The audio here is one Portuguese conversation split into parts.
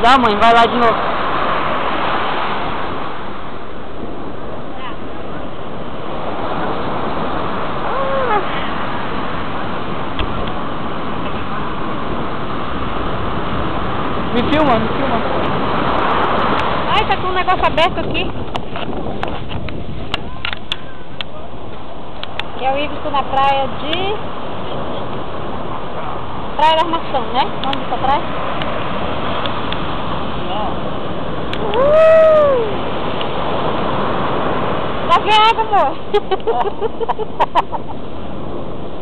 Dá, mãe, vai lá de novo. Me filma, me filma. Ai, tá com um negócio aberto aqui. Eu vivo na praia de... Praia da Armação, né? Onde está a praia? Tá vendo, amor?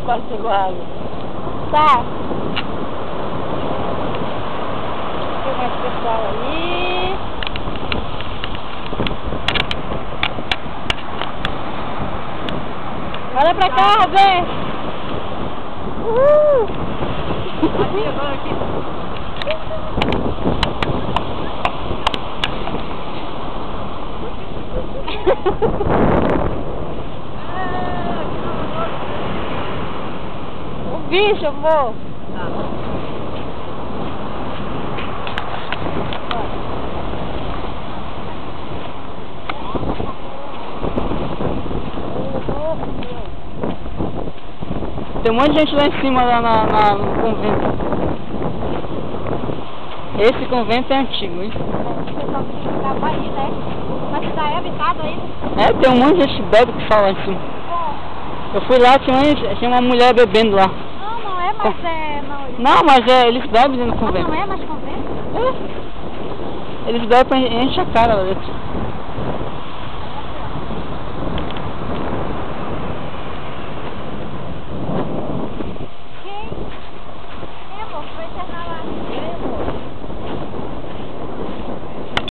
Quase pegou a água. Tá. Tem mais pessoal aí. Olha pra cá, Roberto. Aqui, agora aqui. O bicho, amor. Tem um monte de gente lá em cima, lá no convento. Esse convento é antigo, hein? O pessoal que ficava aí, né? Mas já é habitado ainda? É, tem um monte de gente bebe que fala lá em cima. Eu fui lá, tinha uma mulher bebendo lá. Não é, mas Não, mas eles bebem dentro do convento. Não é mais convento? É. Eles bebem pra encher a cara lá dentro.